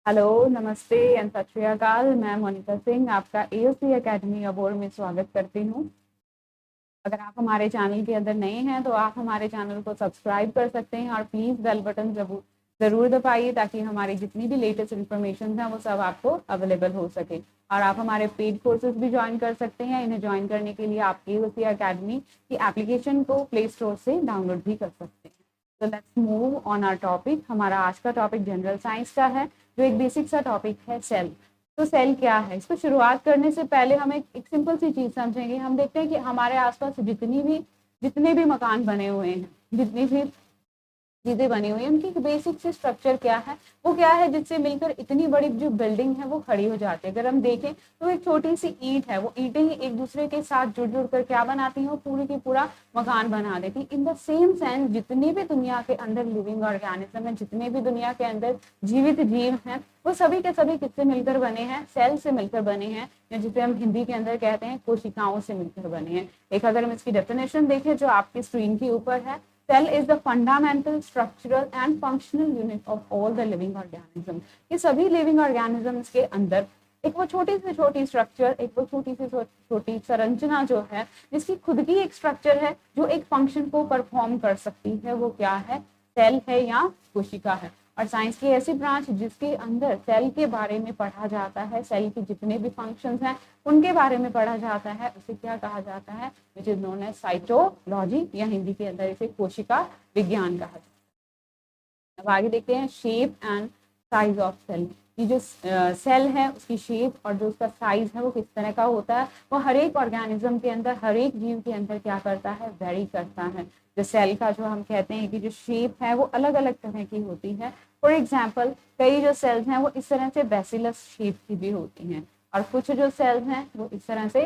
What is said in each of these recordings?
Hello, नमस्ते and सत श्री अकाल। मैं मोनिका सिंह आपका एओसी एकेडमी अबोर में स्वागत करती हूँ। अगर आप हमारे चैनल के अंदर नए हैं तो आप हमारे चैनल को सब्सक्राइब कर सकते हैं और प्लीज़ बेल बटन ज़रूर दबाइए ताकि हमारी जितनी भी लेटेस्ट इन्फॉर्मेशन है वो सब आपको अवेलेबल हो सके। और आप हमारे पेड कोर्सेज भी ज्वाइन कर सकते हैं। इन्हें ज्वाइन करने के लिए आप एओसी एकेडमी की एप्लीकेशन को प्ले स्टोर से डाउनलोड भी कर सकते हैं। तो let's move on our topic. हमारा आज का टॉपिक जनरल साइंस का है, जो एक बेसिक सा टॉपिक है सेल। तो सेल क्या है, इसको शुरुआत करने से पहले हम एक सिंपल सी चीज समझेंगे। हम देखते हैं कि हमारे आसपास जितने भी मकान बने हुए हैं, जितनी भी चीजें बनी हुई है, उनकी बेसिक से स्ट्रक्चर क्या है, वो क्या है जिससे मिलकर इतनी बड़ी जो बिल्डिंग है वो खड़ी हो जाती है। अगर हम देखें तो एक छोटी सी ईंट है, वो ईंटें ही एक दूसरे के साथ जुड़ जुड़ कर क्या बनाती हैं, वो पूरी की पूरा मकान बना देती। इन द सेम सेंस जितने भी दुनिया के अंदर लिविंग ऑर्गेनिज्म है, जितने भी दुनिया के अंदर जीवित जीव हैं, वो सभी के सभी किससे मिलकर बने हैं, सेल से मिलकर बने हैं, या जिसे हम हिंदी के अंदर कहते हैं कोशिकाओं से मिलकर बने हैं। एक अगर हम इसकी डेफिनेशन देखें जो आपकी स्क्रीन के ऊपर है, cell is the fundamental structural and functional unit of all the living organisms। ये सभी लिविंग ऑर्गेनिजम्स के अंदर एक वो छोटी से छोटी स्ट्रक्चर, एक वो छोटी से छोटी संरचना जो है, जिसकी खुद की एक स्ट्रक्चर है, जो एक फंक्शन को परफॉर्म कर सकती है, वो क्या है, सेल है या कोशिका है। और साइंस की ऐसी ब्रांच जिसके अंदर सेल के बारे में पढ़ा जाता है, सेल के जितने भी फंक्शंस हैं उनके बारे में पढ़ा जाता है, उसे क्या कहा जाता है, which is known as cytology, या हिंदी के अंदर इसे कोशिका विज्ञान कहा जाता है। अब आगे देखते हैं shape and size of cell. ये जो सेल है उसकी शेप और जो उसका साइज है वो किस तरह का होता है, वो हर एक ऑर्गेनिज्म के अंदर, हर एक जीव के अंदर क्या करता है, वेरी करता है। जो सेल का जो हम कहते हैं कि जो शेप है वो अलग अलग तरह की होती है। फॉर एग्जाम्पल, कई जो सेल्स हैं वो इस तरह से बेसिलस शेप की भी होती हैं, और कुछ जो सेल्स हैं वो इस तरह से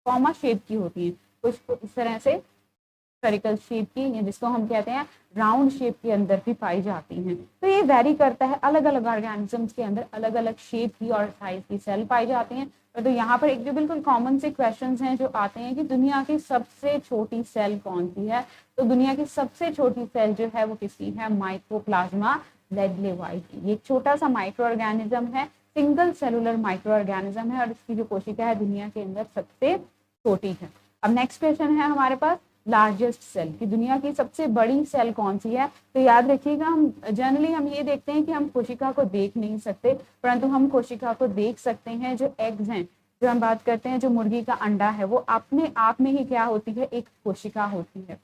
कॉमा शेप की होती हैं, कुछ इस तरह से स्फेरिकल शेप की, या जिसको हम कहते हैं राउंड शेप के अंदर भी पाई जाती हैं। तो ये वेरी करता है, अलग अलग ऑर्गेनिजम्स के अंदर अलग अलग शेप की और साइज की सेल पाई जाती हैं। तो यहाँ पर एक जो बिल्कुल कॉमन से क्वेश्चंस हैं जो आते हैं कि दुनिया की सबसे छोटी सेल कौन सी है, तो दुनिया की सबसे छोटी सेल जो है वो किसकी है, माइक्रोप्लाज्मा लेडलेवाई की। ये छोटा सा माइक्रो ऑर्गेनिज्म है, सिंगल सेलुलर माइक्रो ऑर्गेनिज्म है, और इसकी जो कोशिका है दुनिया के अंदर सबसे छोटी है। अब नेक्स्ट क्वेश्चन है हमारे पास, लार्जेस्ट सेल की दुनिया की सबसे बड़ी सेल कौन सी है। तो याद रखिएगा, हम जनरली हम ये देखते हैं कि हम कोशिका को देख नहीं सकते, परंतु हम कोशिका को देख सकते हैं। जो एग्स हैं, जो हम बात करते हैं, जो मुर्गी का अंडा है, वो अपने आप में ही क्या होती है, एक कोशिका होती है।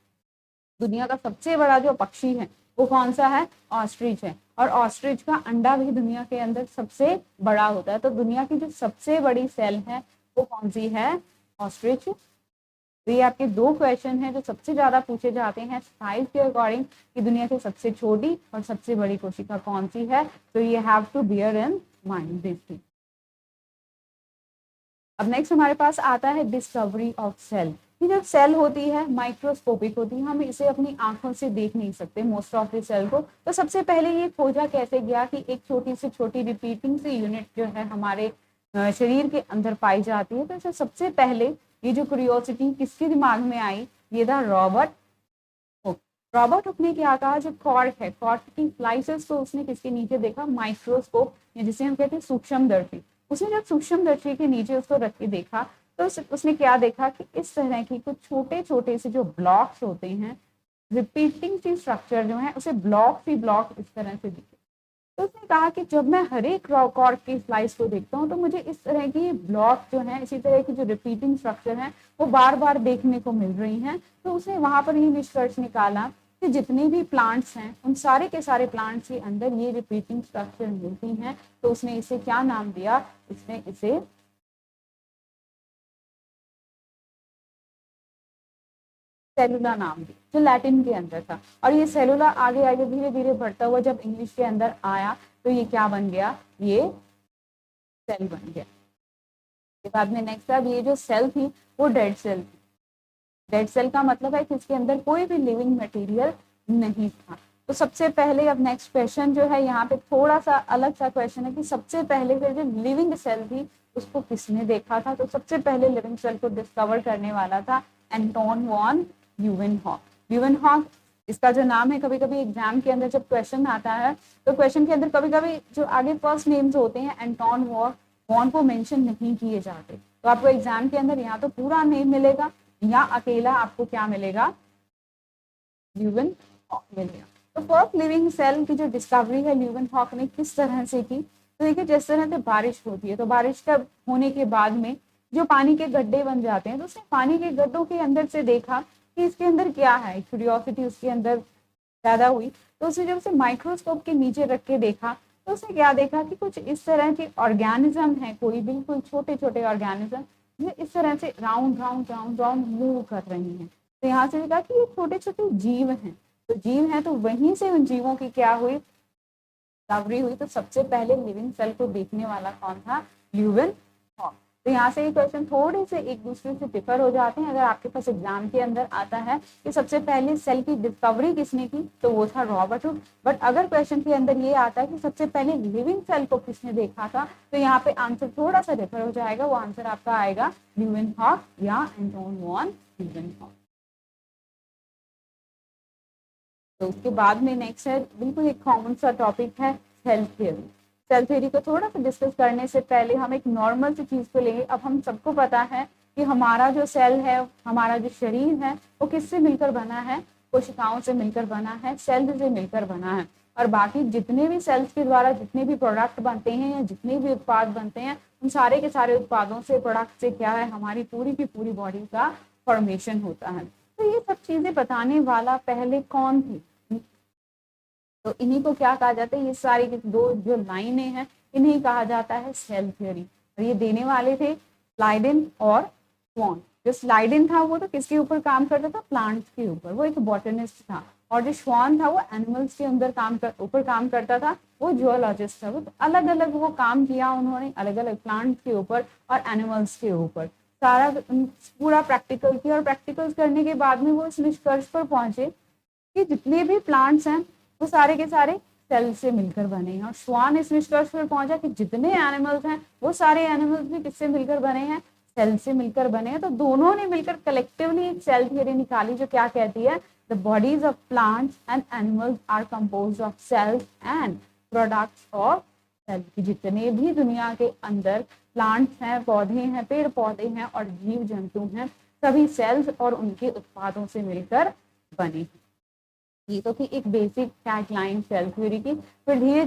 दुनिया का सबसे बड़ा जो पक्षी है वो कौन सा है, ऑस्ट्रिच है, और ऑस्ट्रिच का अंडा भी दुनिया के अंदर सबसे बड़ा होता है। तो दुनिया की जो सबसे बड़ी सेल है वो कौन सी है, ऑस्ट्रिच। तो ये आपके दो क्वेश्चन हैं जो सबसे ज्यादा पूछे जाते हैं साइज के अकॉर्डिंग, कि दुनिया की सबसे छोटी और सबसे बड़ी कोशिका कौन सी है। तो ये have to bear in mind this thing. अब नेक्स्ट हमारे पास आता है डिस्कवरी ऑफ सेल। ये जो सेल होती है माइक्रोस्कोपिक होती है, हम इसे अपनी आंखों से देख नहीं सकते मोस्ट ऑफ द सेल को। तो सबसे पहले ये खोजा कैसे गया कि एक छोटी से छोटी रिपीटिंग से यूनिट जो है हमारे शरीर के अंदर पाई जाती है। तो इसे सबसे पहले ये जो क्यूरियोसिटी किसके दिमाग में आई, ये था रॉबर्ट हुक। रॉबर्ट हुक ने क्या कहा, जो कॉर्क है, कॉर्क की स्लाइसेस को उसने किसके नीचे देखा, माइक्रोस्कोप, या जिसे हम कहते हैं सूक्ष्मदर्शी। उसने जब सूक्ष्मदर्शी के नीचे उसको रख के देखा तो उसने क्या देखा कि इस तरह की कुछ छोटे छोटे से जो ब्लॉक्स होते हैं, रिपीटिंग सी स्ट्रक्चर जो है, उसे ब्लॉक ही ब्लॉक इस तरह से दिखे। तो उसने कहा कि जब मैं हर एक कॉर्क की स्लाइस को देखता हूँ तो मुझे इस तरह की ब्लॉक जो है, इसी तरह की जो रिपीटिंग स्ट्रक्चर है वो बार बार देखने को मिल रही हैं। तो उसने वहां पर ये निष्कर्ष निकाला कि जितने भी प्लांट्स हैं उन सारे के सारे प्लांट्स के अंदर ये रिपीटिंग स्ट्रक्चर मिलती हैं। तो उसने इसे क्या नाम दिया, इसने इसे सेलुला नाम दिया, जो लैटिन के अंदर था। और ये सेलुला आगे आगे धीरे धीरे बढ़ता हुआ जब इंग्लिश के अंदर आया तो ये क्या बन गया, ये सेल बन गया। के बाद में नेक्स्ट अब ये जो सेल थी वो डेड सेल थी। डेड सेल का मतलब है कि इसके अंदर कोई भी लिविंग मटेरियल नहीं था। तो सबसे पहले अब नेक्स्ट क्वेश्चन जो है, यहाँ पे थोड़ा सा अलग सा क्वेश्चन है कि सबसे पहले फिर जो लिविंग सेल थी उसको किसने देखा था। तो सबसे पहले लिविंग सेल को डिस्कवर करने वाला था एंटोन वॉन ल्यूवेनहॉक। ल्यूवेनहॉक इसका जो नाम है, कभी कभी एग्जाम के अंदर जब क्वेश्चन आता है तो क्वेश्चन के अंदर कभी कभी जो आगे फर्स्ट नेम्स होते हैं एंटोन वॉन को मेंशन नहीं किए जाते, तो आपको एग्जाम के अंदर या तो पूरा नेम मिलेगा या अकेला आपको क्या मिलेगा, ल्यूवेनहॉक मिलेगा। तो फर्स्ट लिविंग सेल की जो डिस्कवरी है ल्यूवेनहॉक ने किस तरह से की, तो देखिए जिस तरह से बारिश होती है तो बारिश का होने के बाद में जो पानी के गड्ढे बन जाते हैं, तो उसने पानी के गड्ढों के अंदर से देखा कि इसके अंदर क्या है, क्यूरियोसिटी उसके अंदर ज्यादा हुई, तो उसने जब उसे माइक्रोस्कोप के नीचे रख के देखा तो उसने क्या देखा कि कुछ इस तरह के ऑर्गेनिज्म है, कोई बिल्कुल छोटे छोटे ऑर्गेनिज्म जो इस तरह से round round round round move कर रही हैं। तो यहाँ से देखा कि ये छोटे छोटे जीव हैं, तो जीव हैं तो वहीं से उन जीवों की क्या हुई, डिस्कवरी हुई। तो सबसे पहले लिविंग सेल को देखने वाला कौन था, ल्यूवेनहॉक। तो यहाँ से ये क्वेश्चन थोड़े से एक दूसरे से डिफर हो जाते हैं। अगर आपके पास एग्जाम के अंदर आता है कि सबसे पहले सेल की डिस्कवरी किसने की, तो वो था रॉबर्ट हुक। बट अगर क्वेश्चन के अंदर ये आता है कि सबसे पहले लिविंग सेल को किसने देखा था, तो यहाँ पे आंसर थोड़ा सा डिफर हो जाएगा। वो आंसर आपका आएगा ल्यूवेनहॉक या एंटोन वॉन ल्यूवेनहॉक। तो उसके बाद में नेक्स्ट है बिल्कुल एक कॉमन सा टॉपिक है सेल थ्योरी। सेल थ्योरी को थोड़ा सा डिस्कस करने से पहले हम एक नॉर्मल सी चीज को लेंगे। अब हम सबको पता है कि हमारा जो सेल है, हमारा जो शरीर है, वो किससे मिलकर बना है, कोशिकाओं से मिलकर बना है, सेल से मिलकर बना है। और बाकी जितने भी सेल्स के द्वारा जितने भी प्रोडक्ट बनते हैं या जितने भी उत्पाद बनते हैं, उन सारे के सारे उत्पादों से, प्रोडक्ट से क्या है, हमारी पूरी की पूरी बॉडी का फॉर्मेशन होता है। तो ये सब चीजें बताने वाला पहले कौन थी, तो इन्हीं को क्या कहा जाता है, ये सारी दो जो लाइनें हैं इन्हीं कहा जाता है सेल थ्योरी। और ये देने वाले थे स्लाइडेन और स्वॉन। जो स्लाइडेन था वो तो किसके ऊपर काम करता था, प्लांट्स के ऊपर, वो एक बॉटनिस्ट था। और जो स्वॉन था वो एनिमल्स के अंदर ऊपर काम करता था, वो जियोलॉजिस्ट था। वो तो अलग अलग वो काम किया उन्होंने, अलग अलग प्लांट्स के ऊपर और एनिमल्स के ऊपर सारा पूरा प्रैक्टिकल किया। और प्रैक्टिकल करने के बाद में वो इस निष्कर्ष पर पहुंचे कि जितने भी प्लांट्स हैं वो सारे के सारे सेल से मिलकर बने हैं। और स्वान इस निष्कर्ष पर पहुंचा कि जितने एनिमल्स हैं वो सारे एनिमल्स भी किससे मिलकर बने हैं, सेल से मिलकर बने हैं। तो दोनों ने मिलकर कलेक्टिवली एक सेल थ्योरी निकाली जो क्या कहती है, the bodies of plants and animals are composed of cells and products of cell. जितने भी दुनिया के अंदर प्लांट्स हैं, पौधे हैं, पेड़ पौधे हैं और जीव जंतु हैं, सभी सेल्स और उनके उत्पादों से मिलकर बने हैं। ये तो थी एक बेसिक टैगलाइन सेल थ्योरी की। फिर धीरे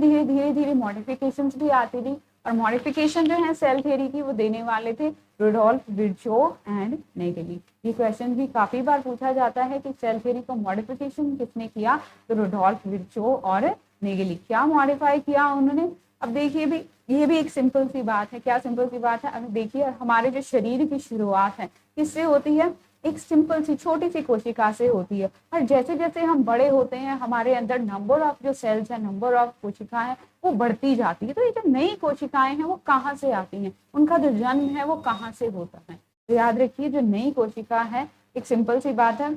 धीरे मॉडिफिकेशंस भी आती थी। और मॉडिफिकेशन जो है सेल थ्योरी की वो देने वाले थे रुडोल्फ विर्चो एंड नेगेली। ये क्वेश्चन भी काफी बार पूछा जाता है कि सेल थ्योरी को मॉडिफिकेशन किसने किया, तो रुडोल्फ विर्चो और नेगेली। क्या मॉडिफाई किया उन्होंने, अब देखिए भी ये भी एक सिंपल सी बात है। क्या सिंपल सी बात है, अब देखिए हमारे जो शरीर की शुरुआत है किससे होती है, एक सिंपल सी छोटी सी कोशिका से होती है। और जैसे जैसे हम बड़े होते हैं हमारे अंदर नंबर ऑफ जो सेल्स है, नंबर ऑफ कोशिकाएं हैं वो बढ़ती जाती है। तो ये जो नई कोशिकाएं हैं वो कहाँ से आती हैं, उनका जो जन्म है वो कहाँ से होता है। तो याद रखिए जो नई कोशिका है, एक सिंपल सी बात है,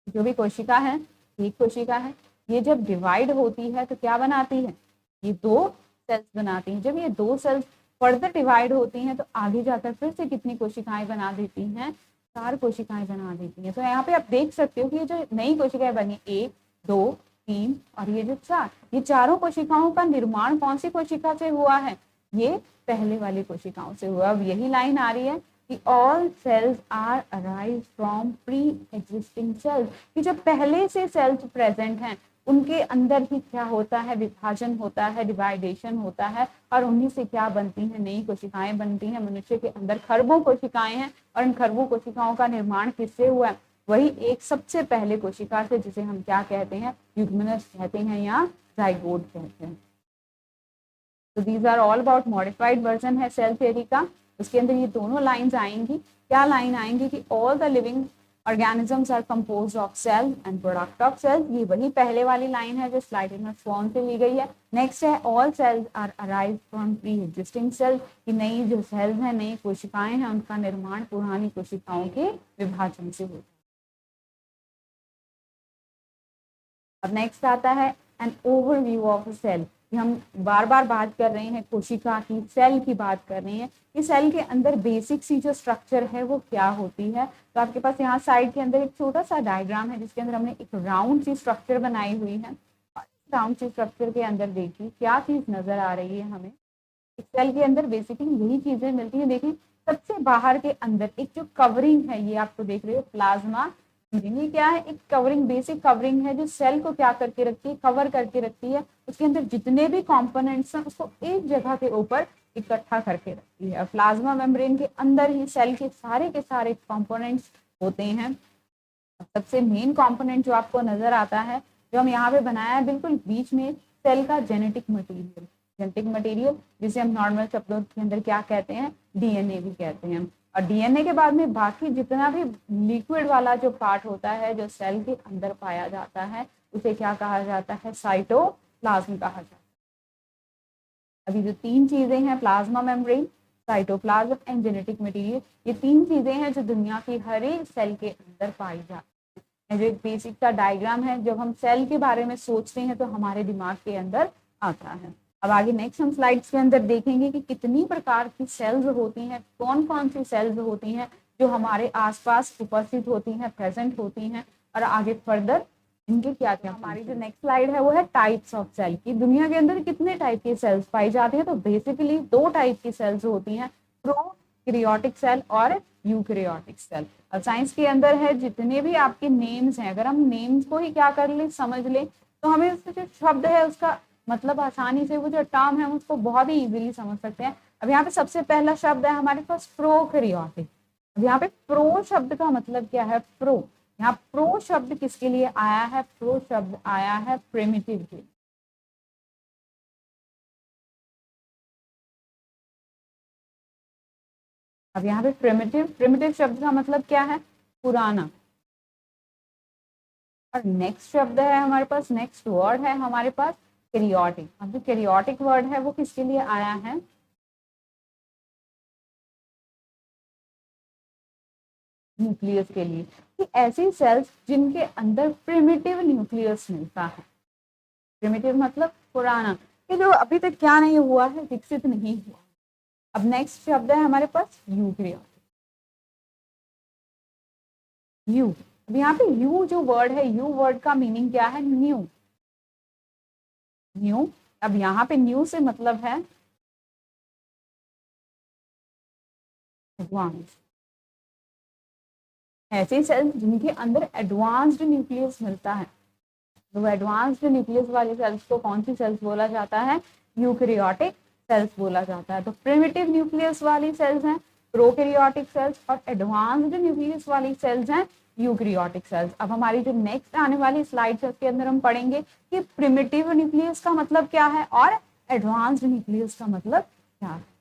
जो भी कोशिका है, एक कोशिका है, ये जब डिवाइड होती है तो क्या बनाती है, ये दो सेल्स बनाती हैं। जब ये दो सेल्स फर्दर डिवाइड होती हैं तो आगे जाकर फिर से कितनी कोशिकाएं बना देती हैं, 4 कोशिकाएं बना देती हैं। तो यहाँ पे आप देख सकते हो कि ये जो नई कोशिकाएं बनी 1, 2, 3 और ये जो 4, ये चारों कोशिकाओं का निर्माण कौन सी कोशिका से हुआ है, ये पहले वाली कोशिकाओं से हुआ। अब यही लाइन आ रही है कि all cells are arrive from pre existing cells, कि जो पहले से सेल्स प्रेजेंट हैं उनके अंदर ही क्या होता है, विभाजन होता है, डिवाइडेशन होता है और उन्हीं से क्या बनती हैं, नई कोशिकाएं बनती हैं। मनुष्य के अंदर खरबों कोशिकाएं हैं और इन खरबों कोशिकाओं का निर्माण किससे हुआ है, वही एक सबसे पहले कोशिका से, जिसे हम क्या कहते हैं, युग्मनज कहते हैं या जाइगोट कहते हैं। तो these are all about modified version है सेल थ्योरी का। उसके अंदर ये दोनों लाइंस आएंगी। क्या लाइन आएंगी कि all the living organisms are composed of cell and product of cell. ये वही पहले वाली लाइन है जो स्लाइड में स्वॉन से ली गई है। नेक्स्ट है all cells are arrive from pre existing cell, कि नई जो सेल्स हैं, नई कोशिकाएं हैं, उनका निर्माण पुरानी कोशिकाओं के विभाजन से होता है। अब नेक्स्ट आता है an overview of a cell. कि हम बार बार बात कर रहे हैं कोशिका की, सेल की बात कर रहे हैं कि सेल के अंदर बेसिक सी जो स्ट्रक्चर है वो क्या होती है। तो आपके पास यहाँ साइड के अंदर एक छोटा सा डायग्राम है जिसके अंदर हमने एक राउंड सी स्ट्रक्चर बनाई हुई है। राउंड सी स्ट्रक्चर के अंदर देखिए क्या चीज नजर आ रही है हमें। सेल के अंदर बेसिकली यही चीजें मिलती हैं। देखिए सबसे बाहर के अंदर एक जो कवरिंग है, ये आप तो देख रहे हो प्लाज्मा, ये क्या है, एक कवरिंग, बेसिक कवरिंग है जो सेल को क्या करके रखती है, कवर करके रखती है। उसके अंदर जितने भी कंपोनेंट्स हैं उसको एक जगह के ऊपर इकट्ठा करके रखती है। प्लाज्मा मेम्ब्रेन के अंदर ही सेल के सारे कंपोनेंट्स होते हैं। सबसे मेन कंपोनेंट जो आपको नजर आता है, जो हम यहाँ पे बनाया है बिल्कुल बीच में, सेल का जेनेटिक मटेरियल। जेनेटिक मटेरियल जिसे हम नॉर्मल शब्दों के अंदर क्या कहते हैं, डीएनए भी कहते हैं। और डीएनए के बाद में बाकी जितना भी लिक्विड वाला जो पार्ट होता है जो सेल के अंदर पाया जाता है उसे क्या कहा जाता है, साइटोप्लाज्म कहा जाता है। अभी जो तीन चीजें हैं, plasma membrane, cytoplasm and genetic material, ये तीन चीजें हैं जो दुनिया की हर एक सेल के अंदर पाई जाती है। जो एक बेसिक का डायग्राम है, जब हम सेल के बारे में सोचते हैं तो हमारे दिमाग के अंदर आता है। अब आगे नेक्स्ट हम स्लाइड्स के अंदर देखेंगे कि कितनी प्रकार की सेल्स होती हैं, कौन कौन सी सेल्स होती हैं जो हमारे आसपास उपस्थित होती हैं, प्रेजेंट होती हैं, और आगे फर्दर इनके क्या क्या। हमारी जो नेक्स्ट स्लाइड है वो है टाइप्स ऑफ सेल की। दुनिया के अंदर कितने टाइप की सेल्स पाई जाती है, तो बेसिकली दो टाइप की सेल्स होती हैं, प्रोकैरियोटिक सेल और यूकैरियोटिक सेल। और साइंस के अंदर है जितने भी आपके नेम्स हैं, अगर हम नेम्स को ही क्या कर ले, समझ ले, तो हमें उसका जो शब्द है उसका मतलब आसानी से, वो जो टर्म है उसको बहुत ही इजीली समझ सकते हैं। अब यहाँ पे सबसे पहला शब्द है हमारे पास प्रोकैरियोटिक। अब यहाँ पे प्रो शब्द का मतलब क्या है, प्रो, यहाँ प्रो शब्द किसके लिए आया है, प्रो शब्द आया है प्रिमिटिव के लिए। अब यहाँ पे प्रिमिटिव शब्द का मतलब क्या है, पुराना। और नेक्स्ट शब्द है हमारे पास, नेक्स्ट वर्ड है हमारे पास कैरियोटिक। अब जो कैरियोटिक वर्ड है वो किसके लिए आया है, न्यूक्लियस के लिए, कि ऐसी सेल्स जिनके अंदर प्रिमिटिव न्यूक्लियस मिलता है। प्रिमिटिव मतलब पुराना, कि जो अभी तक क्या नहीं हुआ है, विकसित नहीं हुआ। अब नेक्स्ट शब्द है हमारे पास यूकैरियोटिक, यू। अब यहाँ पे यू जो वर्ड है, यू वर्ड का मीनिंग क्या है, न्यू, न्यू। अब यहाँ पे न्यू से मतलब है एडवांस, ऐसे सेल्स जिनके अंदर एडवांस्ड न्यूक्लियस मिलता है। तो एडवांस्ड न्यूक्लियस वाली सेल्स को कौन सी सेल्स बोला जाता है, यूकैरियोटिक सेल्स बोला जाता है। तो प्रिमिटिव न्यूक्लियस वाली सेल्स हैं प्रोकैरियोटिक सेल्स, और एडवांस्ड न्यूक्लियस वाली सेल्स हैं यूकैरियोटिक सेल्स। अब हमारी जो नेक्स्ट आने वाली स्लाइड है उसके अंदर हम पढ़ेंगे कि प्रिमिटिव न्यूक्लियस का मतलब क्या है और एडवांस्ड न्यूक्लियस का मतलब क्या है।